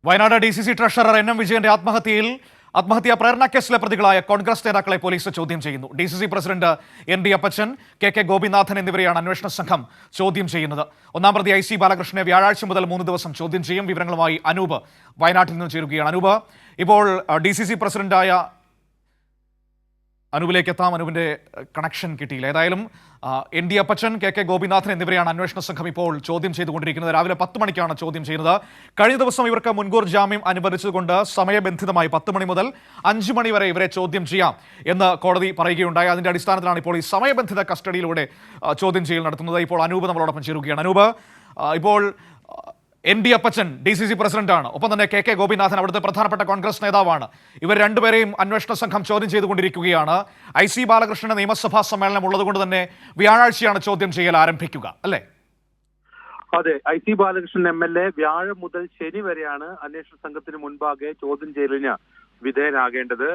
Wayanad DCC treasurer NM വിജയന്റെ ആത്മഹത്യാ പ്രേരണ കേസിലെ പ്രതികളായ കോൺഗ്രസ് നേതാക്കളെ പോലീസ് ചോദ്യം ചെയ്യുന്നു. DCC പ്രസിഡന്റ് ND അപ്പച്ചൻ, KK ഗോപിനാഥൻ എന്നിവരെയാണ് അന്വേഷണ സംഘം ചോദ്യം ചെയ്യുന്നത്. ഒന്നാം പ്രതി IC ബാലകൃഷ്ണനെ വ്യാഴാഴ്ച മുതൽ 3 ദിവസം ചോദ്യം ചെയ്യും. വിവരങ്ങളുമായി അനൂപ് വയനാട്ടിൽ നിന്ന് ചേരുകയാണ്. അനൂപ്, ഇപ്പോൾ DCC പ്രസിഡന്റായ അനൂപിലേക്ക് എത്താം. അനൂപിന്റെ കണക്ഷൻ കിട്ടിയില്ല. ഏതായാലും ND അപ്പച്ചൻ, KK ഗോപിനാഥൻ എന്നിവരെയാണ് അന്വേഷണ സംഘം ഇപ്പോൾ ചോദ്യം ചെയ്തുകൊണ്ടിരിക്കുന്നത്. രാവിലെ 10 മണിക്കാണ് ചോദ്യം ചെയ്യുന്നത്. കഴിഞ്ഞ ദിവസം ഇവർക്ക് മുൻകൂർ ജാമ്യം അനുവദിച്ചുകൊണ്ട് സമയബന്ധിതമായി 10 മണി മുതൽ 5 മണി വരെ ഇവരെ ചോദ്യം ചെയ്യാം എന്ന് കോടതി പറയുകയുണ്ടായി. അതിന്റെ അടിസ്ഥാനത്തിലാണ് ഇപ്പോൾ ഈ സമയബന്ധിത കസ്റ്റഡിയിലൂടെ ചോദ്യം ചെയ്യൽ നടത്തുന്നത്. ഇപ്പോൾ അനൂപ് നമ്മളോടൊപ്പം ചേരുകയാണ്. അനൂപ്, ഇപ്പോൾ ND അപ്പച്ചൻ DCC പ്രസിഡന്റാണ്, ഒപ്പം തന്നെ KK ഗോപിനാഥൻ അവിടുത്തെ പ്രധാനപ്പെട്ട കോൺഗ്രസ് നേതാവാണ്. ഇവർ രണ്ടുപേരെയും അന്വേഷണ സംഘം ചോദ്യം ചെയ്തുകൊണ്ടിരിക്കുകയാണ്. IC ബാലകൃഷ്ണന്റെ നിയമസഭാ സമ്മേളനം ഉള്ളതുകൊണ്ട് തന്നെ വ്യാഴാഴ്ചയാണ് ചോദ്യം ചെയ്യൽ ആരംഭിക്കുക, അല്ലേ? അതെ, IC ബാലകൃഷ്ണൻ MLA വ്യാഴം മുതൽ ശനി വരെയാണ് അന്വേഷണ സംഘത്തിന് മുൻപാകെ ചോദ്യം ചെയ്യലിന് വിധേയനാകേണ്ടത്.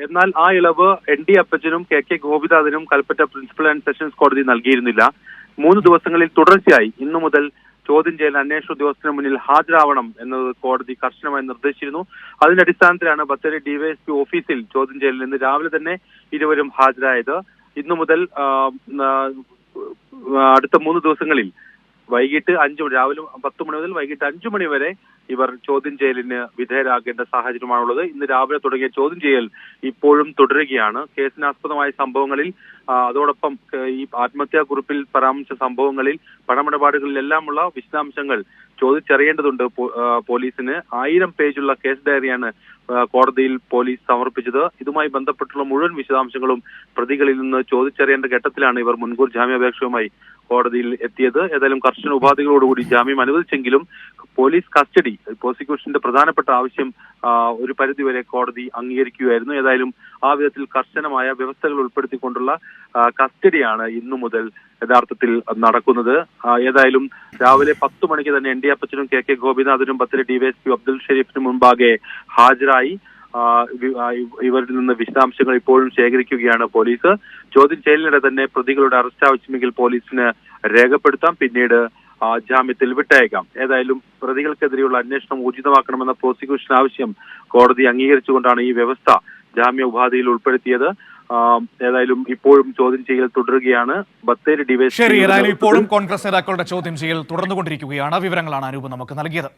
എന്നാൽ ആ ഇളവ് ND അപ്പച്ചനും KK ഗോപിനാഥനും കൽപ്പറ്റ പ്രിൻസിപ്പൽ ആൻഡ് സെഷൻസ് കോടതി നൽകിയിരുന്നില്ല. 3 ദിവസങ്ങളിൽ തുടർച്ചയായി ഇന്നു മുതൽ ചോദ്യം ചെയ്യൽ അന്വേഷണ ഉദ്യോഗസ്ഥന് മുന്നിൽ ഹാജരാവണം എന്നത് കോടതി കർശനമായി നിർദ്ദേശിച്ചിരുന്നു. അതിന്റെ അടിസ്ഥാനത്തിലാണ് ബത്തേരി DYSP ഓഫീസിൽ ചോദ്യം ചെയ്യലിൽ ഇന്ന് രാവിലെ തന്നെ ഇരുവരും ഹാജരായത്. ഇന്നു മുതൽ അടുത്ത 3 ദിവസങ്ങളിൽ വൈകിട്ട് 5 മണി, രാവിലെ 10 മണി മുതൽ വൈകിട്ട് 5 മണി വരെ ഇവർ ചോദ്യം ചെയ്യലിന് വിധേയരാകേണ്ട സാഹചര്യമാണുള്ളത്. ഇന്ന് രാവിലെ തുടങ്ങിയ ചോദ്യം ചെയ്യൽ ഇപ്പോഴും തുടരുകയാണ്. കേസിനാസ്പദമായ സംഭവങ്ങളിൽ, അതോടൊപ്പം ഈ ആത്മഹത്യാക്കുറിപ്പിൽ പരാമർശിച്ച സംഭവങ്ങളിൽ, പണമിടപാടുകളിലെല്ലാമുള്ള വിശദാംശങ്ങൾ ചോദിച്ചറിയേണ്ടതുണ്ട്. പോലീസിന് 1000 പേജുള്ള കേസ് ഡയറിയാണ് കോടതിയിൽ പോലീസ് സമർപ്പിച്ചത്. ഇതുമായി ബന്ധപ്പെട്ടുള്ള മുഴുവൻ വിശദാംശങ്ങളും പ്രതികളിൽ നിന്ന് ചോദിച്ചറിയേണ്ട ഘട്ടത്തിലാണ് ഇവർ മുൻകൂർ ജാമ്യാപേക്ഷയുമായി കോടതിയിൽ എത്തിയത്. ഏതായാലും കർശന ഉപാധികളോടുകൂടി ജാമ്യം അനുവദിച്ചെങ്കിലും പോലീസ് കസ്റ്റഡി, പ്രോസിക്യൂഷന്റെ പ്രധാനപ്പെട്ട ആവശ്യം ഒരു പരിധിവരെ കോടതി അംഗീകരിക്കുകയായിരുന്നു. ഏതായാലും ആ വിധത്തിൽ കർശനമായ വ്യവസ്ഥകൾ ഉൾപ്പെടുത്തിക്കൊണ്ടുള്ള കസ്റ്റഡിയാണ് ഇന്നു മുതൽ യഥാർത്ഥത്തിൽ നടക്കുന്നത്. ഏതായാലും രാവിലെ 10 മണിക്ക് തന്നെ ND അപ്പച്ചനും KK ഗോപിനാഥനും ബത്തേരി DYSP അബ്ദുൽ ഷരീഫിന് മുൻപാകെ ഹാജരായി. ഇവരിൽ നിന്ന് വിശദാംശങ്ങൾ ഇപ്പോഴും ശേഖരിക്കുകയാണ് പോലീസ്. ചോദ്യം ചെയ്യലിനിടെ തന്നെ പ്രതികളുടെ അറസ്റ്റ് ആവശ്യമെങ്കിൽ പോലീസിന് രേഖപ്പെടുത്താം, പിന്നീട് ജാമ്യത്തിൽ വിട്ടയക്കാം. ഏതായാലും പ്രതികൾക്കെതിരെയുള്ള അന്വേഷണം ഊർജിതമാക്കണമെന്ന പ്രോസിക്യൂഷൻ ആവശ്യം കോടതി അംഗീകരിച്ചുകൊണ്ടാണ് ഈ വ്യവസ്ഥ ജാമ്യ ഉപാധിയിൽ ഉൾപ്പെടുത്തിയത്. ഏതായാലും ഇപ്പോഴും ചോദ്യം ചെയ്യൽ തുടരുകയാണ്. ബത്തേരി DYSP ഇപ്പോഴും കോൺഗ്രസ് നേതാക്കളുടെ ചോദ്യം ചെയ്യൽ തുടർന്നുകൊണ്ടിരിക്കുകയാണ്. വിവരങ്ങളാണ് അനൂപ് നമുക്ക് നൽകിയത്.